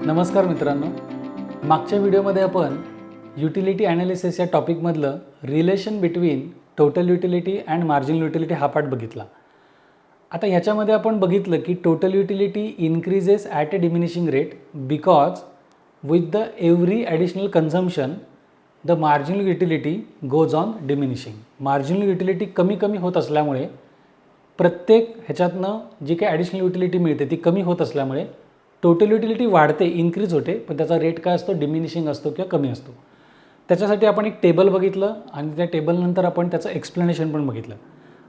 नमस्कार मित्रांनो, मागच्या व्हिडिओमध्ये आपण युटिलिटी ॲनालिसिस या टॉपिकमधलं relation between total utility and marginal utility हा पार्ट बघितला. आता ह्याच्यामध्ये आपण बघितलं की total utility increases at a diminishing rate because with the every additional consumption the marginal utility goes on diminishing. Marginal utility कमी कमी होत असल्यामुळे प्रत्येक ह्याच्यातनं जी काही ॲडिशनल युटिलिटी मिळते ती कमी होत असल्यामुळे टोटल युटिलिटी वाढते, इन्क्रीज होते, पण त्याचा रेट काय असतो, डिमिनिशिंग असतो किंवा कमी असतो. त्याच्यासाठी आपण एक टेबल बघितलं आणि त्या टेबलनंतर आपण त्याचं एक्सप्लेनेशन पण बघितलं.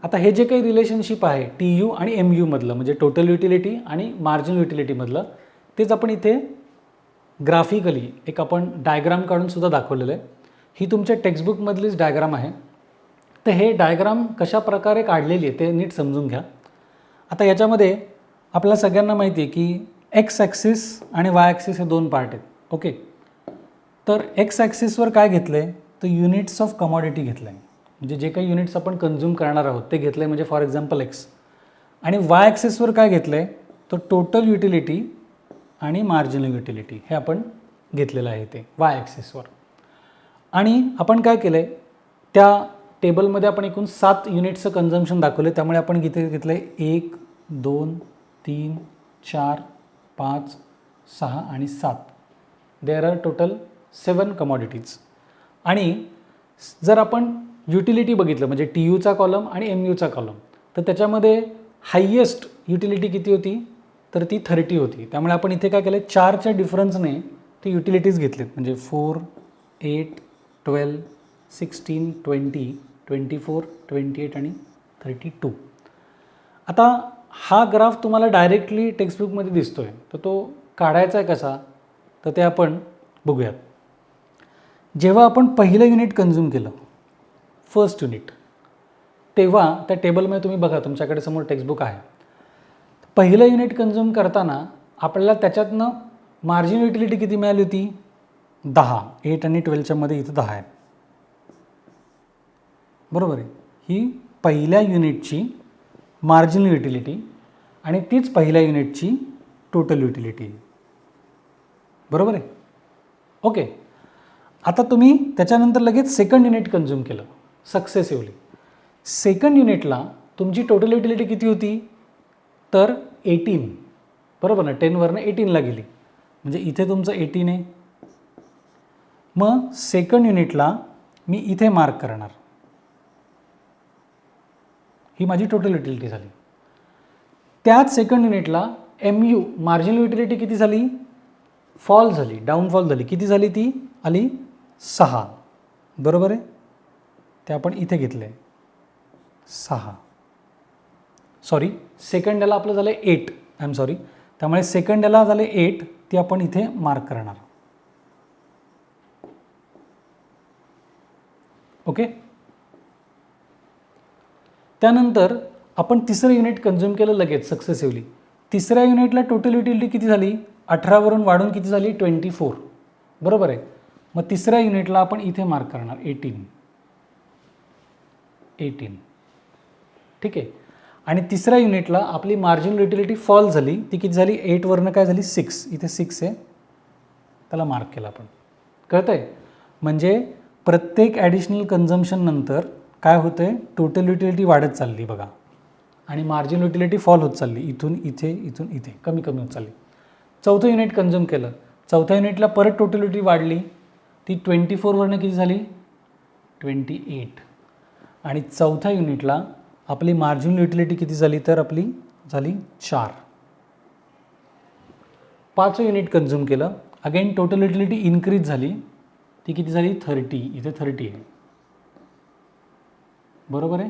आता हे जे काही रिलेशनशिप आहे TU आणि MU मधलं, म्हणजे टोटल युटिलिटी आणि मार्जिनल युटिलिटीमधलं, तेच आपण इथे ग्राफिकली एक आपण डायग्राम काढून सुद्धा दाखवलेलं आहे. ही तुमच्या टेक्स्टबुकमधलीच डायग्राम आहे. तर हे डायग्राम कशा प्रकारे काढलेली आहे ते नीट समजून घ्या. आता याच्यामध्ये आपल्याला सगळ्यांना माहिती आहे की एक्स ॲक्सिस आणि वाय ॲक्सिस हे दोन पार्ट आहेत. ओके, तर एक्स ॲक्सिसवर काय घेतलं आहे, तर युनिट्स ऑफ कमॉडिटी घेतलं आहे, म्हणजे जे काही युनिट्स आपण कन्झ्युम करणार आहोत ते घेतलं आहे, म्हणजे फॉर एक्झाम्पल एक्स. आणि वाय ॲक्सिसवर काय घेतलं आहे, तर टोटल युटिलिटी आणि मार्जिनल युटिलिटी हे आपण घेतलेलं आहे ते वाय ॲक्सिसवर. आणि आपण काय केलं आहे, त्या टेबलमध्ये आपण एकूण 7 युनिट्सचं कन्झम्पशन दाखवलं, त्यामुळे आपण इथे घेतलं आहे 1, 2, 3, 4, 5, 6 आणि 7. There are total 7 commodities. आणि जर आपण युटिलिटी बघितलं, म्हणजे TUचा कॉलम आणि MUचा कॉलम, तर त्याच्यामध्ये हायेस्ट युटिलिटी किती होती, तर ती 30 होती. त्यामुळे आपण इथे काय केलं, 4च्या डिफरन्सने ते युटिलिटीज घेतलेत, म्हणजे 4, 8, 12, 16, 20, 24, 28 आणि 32. आता हा ग्राफ तुम्हाला डायरेक्टली टेक्स्टबुकमध्ये दिसतो आहे, तर तो काढायचा आहे कसा, तर ते आपण बघूयात. जेव्हा आपण पहिलं युनिट कन्झ्युम केलं, फर्स्ट युनिट, तेव्हा त्या टेबलमध्ये तुम्ही बघा, तुमच्याकडे समोर टेक्स्टबुक आहे. पहिलं युनिट कन्झ्युम करताना आपल्याला त्याच्यातनं मार्जिन युटिलिटी किती मिळाली होती, 10. 8 आणि 12च्या मध्ये इथं 10 आहे, बरोबर आहे. ही पहिल्या युनिटची मार्जिनल युटिलिटी आणि तीच पहिल्या युनिटची टोटल युटिलिटी, बरोबर आहे. ओके, आता तुम्ही त्याच्यानंतर लगेच सेकंड युनिट कन्झ्युम केलं सक्सेसिव्हली. सेकंड युनिटला तुमची टोटल युटिलिटी किती होती, तर 18, बरोबर ना. 10वरनं 18ला गेली, म्हणजे इथे तुमचं 18 आहे. मग सेकंड युनिटला मी इथे मार्क करणार, ही माझी टोटल युटिलिटी झाली. त्याच सेकंड युनिटला MU मार्जिनल युटिलिटी किती झाली, फॉल झाली, डाऊनफॉल झाली. किती झाली, ती आली 6, बरोबर आहे. ते आपण इथे घेतलं आहे 6. सॉरी, सेकंड याला आपलं झालं 8, आय एम सॉरी. त्यामुळे सेकंड याला झाले 8, ती आपण इथे मार्क करणार. ओके, त्यानंतर आपण तिसरं युनिट कन्झ्युम केलं लगेच सक्सेसिव्हली. तिसऱ्या युनिटला टोटल युटिलिटी किती झाली, 18वरून वाढून किती झाली, 24, बरोबर आहे. मग तिसऱ्या युनिटला आपण इथे मार्क करणार 18. ठीक आहे. आणि तिसऱ्या युनिटला आपली मार्जिनल युटिलिटी फॉल झाली, ती किती झाली, 8वरनं काय झाली, 6. इथे 6 आहे, त्याला मार्क केला आपण. कळतं आहे. म्हणजे प्रत्येक ॲडिशनल कन्झम्पशन नंतर काय होतं आहे, टोटल युटिलिटी वाढत चालली बघा, आणि मार्जिनल युटिलिटी फॉल होत चालली, इथून इथे, इथून इथे, कमी कमी होत चालली. चौथं युनिट कन्झ्युम केलं, चौथ्या युनिटला परत टोटल युटिलिटी वाढली, ती 24वरनं किती झाली, 28. आणि चौथ्या युनिटला आपली मार्जिनल युटिलिटी किती झाली, तर आपली झाली 4. पाचवं युनिट कन्झ्युम केलं, अगेन टोटल युटिलिटी इन्क्रीज झाली, ती किती झाली, 30. इथे 30 आहे, बरोबर आहे.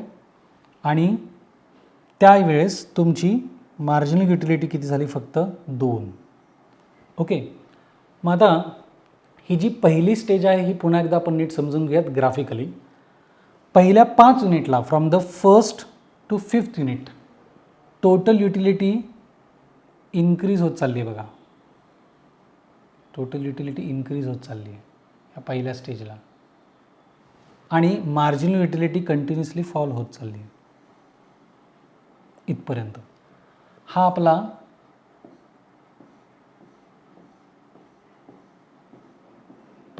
आणि त्यावेळेस तुमची मार्जिनल युटिलिटी किती झाली, फक्त 2. ओके, मग आता ही जी पहिली स्टेज आहे ही पुन्हा एकदा आपण नीट समजून घेऊयात ग्राफिकली. पहिल्या 5 युनिटला from the first to 5th unit total utility increase होत चालली आहे बघा, टोटल युटिलिटी इन्क्रीज होत चालली आहे या पहिल्या स्टेजला, आणि मार्जिनल युटिलिटी कंटिन्युअसली फॉल होत चालली आहे इथपर्यंत. हा आपला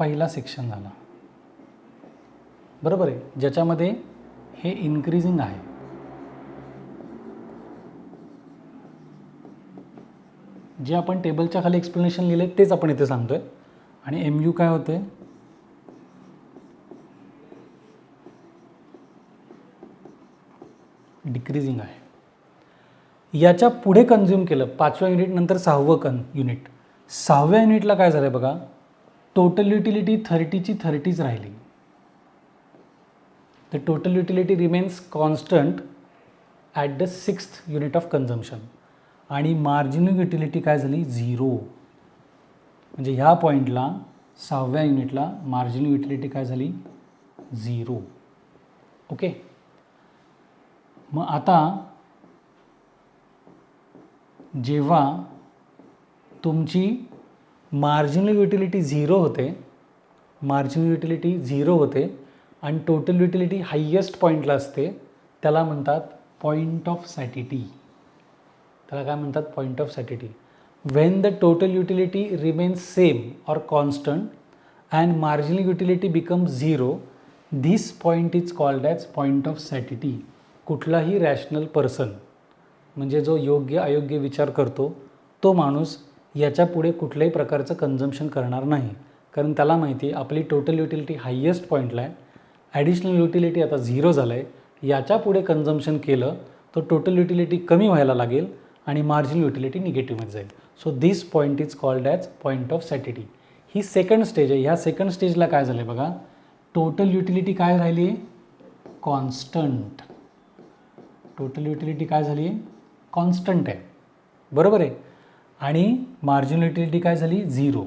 पहिला सेक्शन झाला, बरोबर आहे, ज्याच्यामध्ये हे इन्क्रीजिंग आहे. जे आपण टेबलच्या खाली एक्सप्लेनेशन लिहिले तेच आपण इथे सांगतोय. आणि MU काय होते, डिक्रीजिंग आहे. याच्या पुढे कन्झ्युम केलं 5व्या युनिट नंतर 6वं युनिट. 6व्या युनिटला काय झालं बघा, टोटल युटिलिटी 30ची 30च राहिली. The total utility remains constant at the 6th unit of consumption. आणि मार्जिनल युटिलिटी काय झाली, 0. म्हणजे ह्या पॉईंटला 6व्या युनिटला मार्जिनल युटिलिटी काय झाली, 0. ओके. मग आता जेव्हा तुमची मार्जिनल युटिलिटी 0 होते, मार्जिनल युटिलिटी 0 होते आणि टोटल युटिलिटी हायेस्ट पॉईंटला असते, त्याला म्हणतात पॉईंट ऑफ सॅटिटी. त्याला काय म्हणतात, point of satiety. When the total utility remains same or constant and marginal utility become 0, this point is called as point of satiety. कुठलाही रॅशनल पर्सन, म्हणजे जो योग्य अयोग्य विचार करतो तो माणूस याच्या पुढे कुठल्याही प्रकारचं कन्झम्पशन करणार नाही, कारण त्याला माहिती आहे आपली टोटल युटिलिटी हायेस्ट पॉईंटला आहे, ॲडिशनल युटिलिटी आता 0 झालं आहे, याच्या पुढे कन्झम्पशन केलं तर टोटल युटिलिटी कमी व्हायला लागेल आणि मार्जिनल युटिलिटी निगेटिव्हमध्ये जाईल. So this point is called as point of satiety. ही सेकंड स्टेज आहे. ह्या सेकंड स्टेजला काय झालं आहे बघा, टोटल युटिलिटी काय राहिली आहे, कॉन्स्टंट. टोटल युटिलिटी काय झाली आहे, कॉन्स्टंट आहे, बरोबर आहे. आणि मार्जिनल युटिलिटी काय झाली, 0.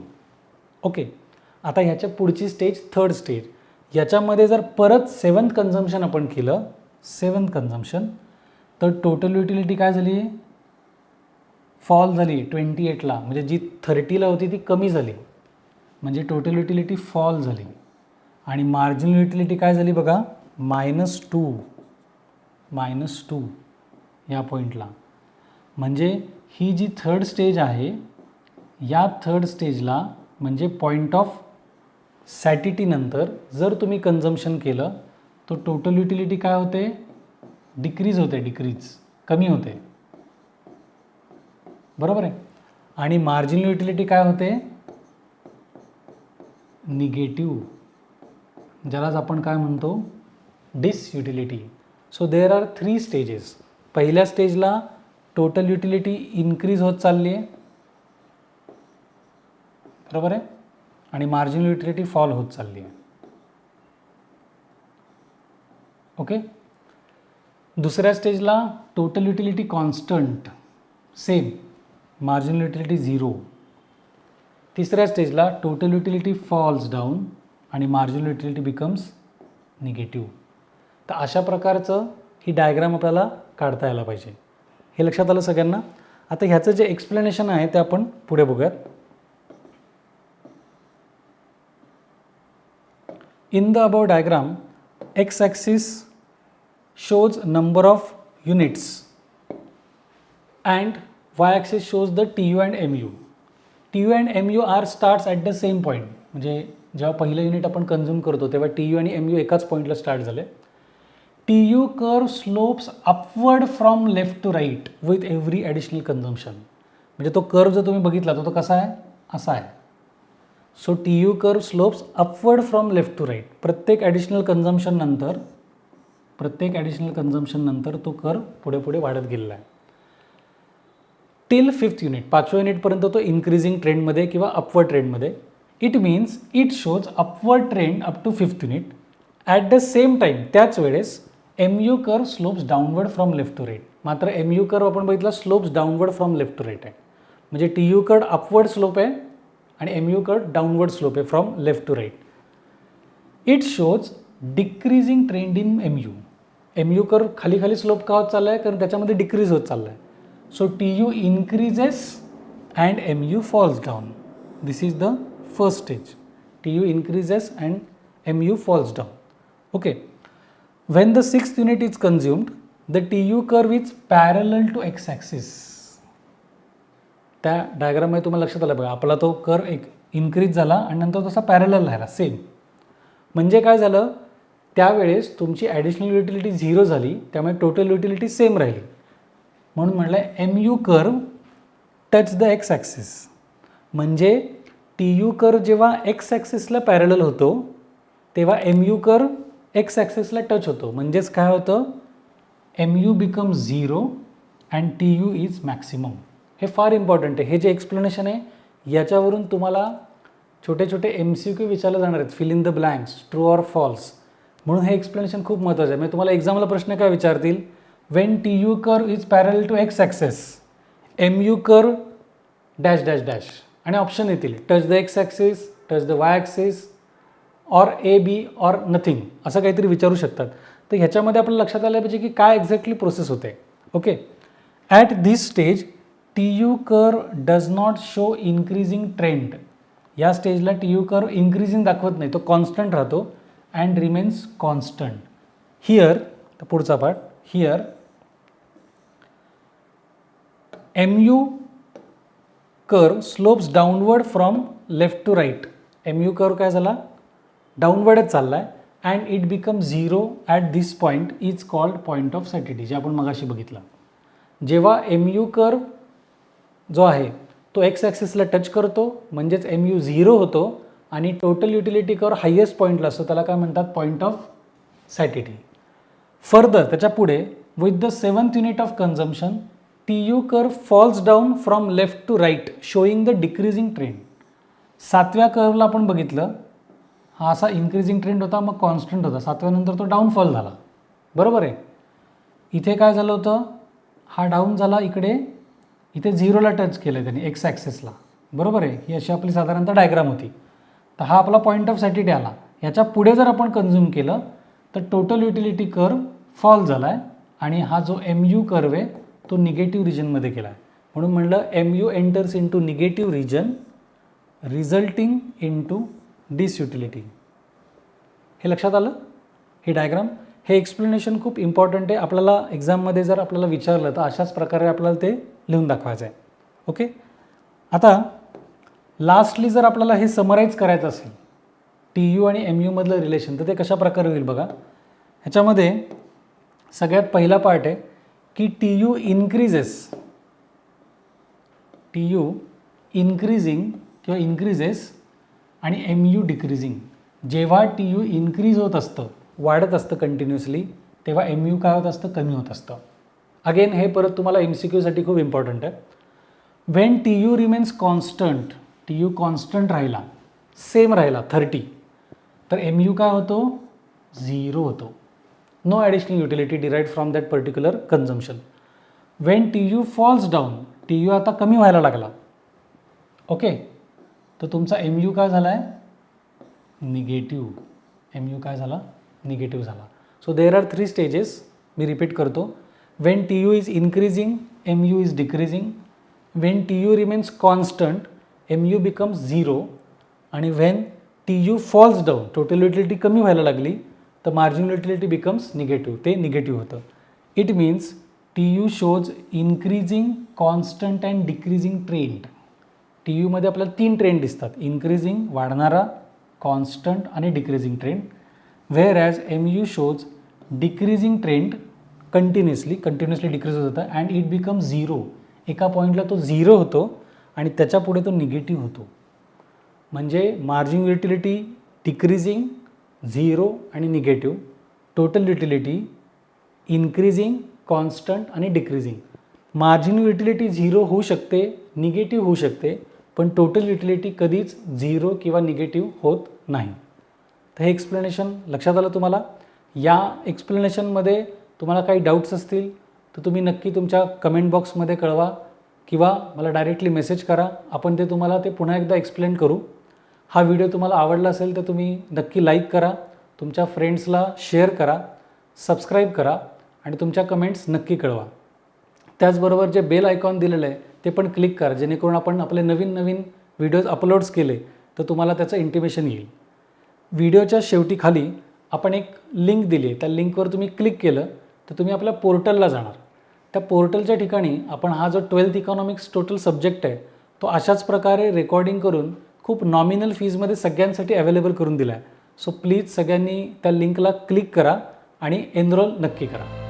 ओके. आता ह्याच्या पुढची स्टेज थर्ड स्टेज. याच्यामध्ये जर परत 7th कन्झम्पशन आपण केलं, 7th कन्झम्पशन, तर टोटल युटिलिटी काय झाली, फॉल झाली 28ला. म्हणजे जी 30ला होती ती कमी झाली, म्हणजे टोटल युटिलिटी फॉल झाली. आणि मार्जिनल युटिलिटी काय झाली बघा, -2 या पॉईंटला. म्हणजे ही जी थर्ड स्टेज आहे, या थर्ड स्टेजला म्हणजे पॉईंट ऑफ सॅटिटी नंतर जर तुम्ही कन्झम्पशन केलं तर टोटल युटिलिटी काय होते, डिक्रीज होते, कमी होते, बरोबर आहे. आणि मार्जिनल युटिलिटी काय होते, निगेटिव्ह, ज्यालाच आपण काय म्हणतो, disutility. So there are 3 stages. पहिल्या स्टेजला टोटल युटिलिटी इन्क्रीज होत चालली आहे, बरोबर आहे, आणि मार्जिनल युटिलिटी फॉल होत चालली आहे. ओके. दुसऱ्या स्टेजला total utility constant same, marginal utility 0. तिसऱ्या स्टेजला टोटल युटिलिटी फॉल्स डाऊन आणि मार्जिनल युटिलिटी बिकम्स निगेटिव्ह. तर अशा प्रकारचं ही डायग्राम आपल्याला काढता यायला पाहिजे. हे लक्षात आलं सगळ्यांना. आता ह्याचं जे एक्सप्लेनेशन आहे ते आपण पुढे बघूयात. In the above diagram, x-axis shows number of units and y-axis shows the TU and MU. TU and MU are starts at the same point. म्हणजे जेव्हा पहिलं युनिट आपण कन्झ्युम करतो तेव्हा TU आणि MU एकाच पॉईंटला स्टार्ट झाले. TU curve slopes upward from left to right with every additional consumption. म्हणजे तो कर्व जर तुम्ही बघितला तर तो कसा आहे, असा आहे. So TU curve slopes upward from left to right. प्रत्येक ॲडिशनल कन्झम्पशन नंतर तो कर्व पुढे पुढे वाढत गेलेला आहे. टिल 5th युनिट, 5व्या युनिटपर्यंत तो इन्क्रीजिंग ट्रेंडमध्ये किंवा अपवर्ड ट्रेंडमध्ये. It means it shows upward trend up to 5th unit. At the same time, त्याच वेळेस MU curve slopes downward from left to right. मात्र MU कर्व आपण बघितला slopes downward from left to right आहे. म्हणजे TU curve upward slope आहे आणि MU curve downward slope आहे from left to right. It shows decreasing trend in MU curve खाली खाली स्लोप का होत चालला आहे, कारण त्याच्यामध्ये डिक्रीज होत चालला आहे. So TU increases and MU falls down. This is the first stage. TU increases and MU falls down. Okay. When the 6th unit is consumed, the TU curve is parallel to x-axis. त्या डायग्राममध्ये तुम्हाला लक्षात आलं बघा, आपला तो curve एक increase झाला आणि नंतर तसा पॅरलल राहिला सेम. म्हणजे काय झालं, त्यावेळेस तुमची ॲडिशनल युटिलिटी 0 झाली, त्यामुळे टोटल युटिलिटी सेम राहिली. म्हणून म्हटलं M U curve touch the X axis. म्हणजे टी यू कर्व जेव्हा एक्स ॲक्सिसला पॅरलल होतो तेव्हा एम यू कर्व एक्स ॲक्सिसला टच होतो. म्हणजेच काय होतं, M U become 0 and T U is maximum. हे फार इम्पॉर्टंट आहे. हे जे एक्सप्लेनेशन आहे याच्यावरून तुम्हाला छोटे छोटे MCQ विचारले जाणार आहेत, fill in the blanks, true or false. म्हणून हे एक्सप्लेनेशन खूप महत्त्वाचं आहे. म्हणजे तुम्हाला एक्झामला प्रश्न काय विचारतील, when T U curve is parallel to X axes, M U curve dash dash dash, आणि ऑप्शन येतील touch the X axis, touch the Y axis, or A B or nothing, असं काहीतरी विचारू शकतात. तर ह्याच्यामध्ये आपल्याला लक्षात आलं पाहिजे की काय एक्झॅक्टली प्रोसेस होते. Okay, at this stage T U curve does not show increasing trend. या स्टेजला टी यू कर्व इन्क्रीजिंग दाखवत नाही, तो कॉन्स्टंट राहतो अँड रिमेन्स कॉन्स्टंट. हिअर, पुढचा part, here M U curve slopes downward from left to right. M U curve काय झाला, डाऊनवर्डच चालला आहे and it become 0 at this point is called point of satiety, जे आपण मगाशी बघितलं. जेव्हा एम यू कर्व जो आहे तो एक्स ॲक्सिसला टच करतो म्हणजेच एम यू 0 होतो आणि टोटल युटिलिटी कर्व हायेस्ट पॉईंटला असतो, त्याला काय म्हणतात, पॉईंट ऑफ सॅटिटी. फर्दर त्याच्या पुढे with the 7th unit of consumption T U curve falls down from left to right showing the decreasing trend. 7व्या कर्वला आपण बघितलं, हा असा इन्क्रीजिंग ट्रेंड होता, मग कॉन्स्टंट होता. 7व्यानंतर तो डाऊनफॉल झाला, बरोबर आहे. इथे काय झालं होतं, हा डाऊन झाला, इथे 0ला टच केलं आहे त्याने एक्स ॲक्सेसला, बरोबर आहे. ही अशी आपली साधारणतः डायग्राम होती. तर हा आपला पॉईंट ऑफ सॅटिटी आला. याच्या पुढे जर आपण कन्झ्युम केलं तर टोटल युटिलिटी कर्व फॉल झाला आहे आणि हा जो एम यू कर्व आहे तो निगेटिव्ह रिजनमध्ये गेला आहे. म्हणून म्हणलं M U enters into negative region resulting into disutility. हे लक्षात आलं, हे डायग्राम. हे एक्सप्लेनेशन खूप इम्पॉर्टंट आहे. आपल्याला एक्झाममध्ये जर आपल्याला विचारलं तर अशाच प्रकारे आपल्याला ते लिहून दाखवायचं आहे. ओके, आता लास्टली जर आपल्याला हे समराईज करायचं असेल टी यू आणि एम यूमधलं रिलेशन, तर ते कशा प्रकारे होईल बघा. ह्याच्यामध्ये सगळ्यात पहिला पार्ट आहे की T U increases, T U increasing किंवा इन्क्रीजेस आणि एम यू डिक्रीजिंग. जेव्हा टी यू इन्क्रीज होत असतं, वाढत असतं कंटिन्युअसली, तेव्हा एम यू काय होत असतं, कमी होत असतं. अगेन हे परत तुम्हाला MCQसाठी खूप इम्पॉर्टंट आहे. When T U remains constant, T U constant राहिला, सेम राहिला 30, तर एम यू काय होतो, 0 होतो. No additional utility derived from that particular consumption. When T U falls down, T U आता कमी व्हायला लागला, ओके, तर तुमचा एम यू काय झाला आहे, निगेटिव्ह. एम यू काय झाला, निगेटिव्ह झाला. So there are 3 stages. मी रिपीट करतो. When T U is increasing, M U is decreasing. When T U remains constant, M U becomes 0. आणि when T U falls down, total utility कमी व्हायला लागली, तर मार्जिनल युटिलिटी बिकम्स निगेटिव्ह, ते negative होतं. It means T U shows increasing, constant and decreasing trend. T यूमध्ये आपल्याला 3 trend दिसतात, इन्क्रीजिंग वाढणारा, कॉन्स्टंट आणि decreasing trend. Whereas M U shows decreasing trend, continuously decrease होत होतं अँड इट बिकम 0. एका पॉईंटला तो 0 होतो आणि त्याच्या पुढे तो निगेटिव्ह होतो. म्हणजे मार्जिन युटिलिटी डिक्रीजिंग, 0 आणि negative. Total utility increasing, constant आणि डिक्रीजिंग. मार्जिन युटिलिटी 0 होऊ शकते, निगेटिव्ह होऊ शकते, पण टोटल युटिलिटी कधीच 0 किंवा निगेटिव्ह होत नाही. तर हे एक्सप्लेनेशन लक्षात आलं तुम्हाला. या एक्सप्लेनेशनमध्ये तुम्हाला काही डाऊट्स असतील तर तुम्ही नक्की तुमच्या कमेंट बॉक्समध्ये कळवा किंवा मला डायरेक्टली मेसेज करा. आपण ते तुम्हाला ते पुन्हा एकदा एक्सप्लेन करू. हा व्हिडिओ तुम्हाला आवडला असेल तर तुम्ही नक्की लाईक करा, तुमच्या फ्रेंड्सला शेअर करा, सबस्क्राईब करा आणि तुमच्या कमेंट्स नक्की कळवा. त्याचबरोबर जे बेल आयकॉन दिलेलं आहे ते पण क्लिक करा, जेणेकरून आपण आपले नवीन व्हिडिओज अपलोड्स केले तर तुम्हाला त्याचं इंटिमेशन येईल. व्हिडिओच्या शेवटी खाली आपण एक लिंक दिली आहे, त्या लिंकवर तुम्ही क्लिक केलं तर तुम्ही आपल्या पोर्टलला जाणार. त्या पोर्टलच्या ठिकाणी आपण हा जो 12th इकॉनॉमिक्स टोटल सब्जेक्ट आहे तो अशाच प्रकारे रेकॉर्डिंग करून खूप नॉमिनल फीजमध्ये सगळ्यांसाठी अवेलेबल करून दिला आहे. सो प्लीज सगळ्यांनी त्या लिंकला क्लिक करा आणि एनरोल नक्की करा.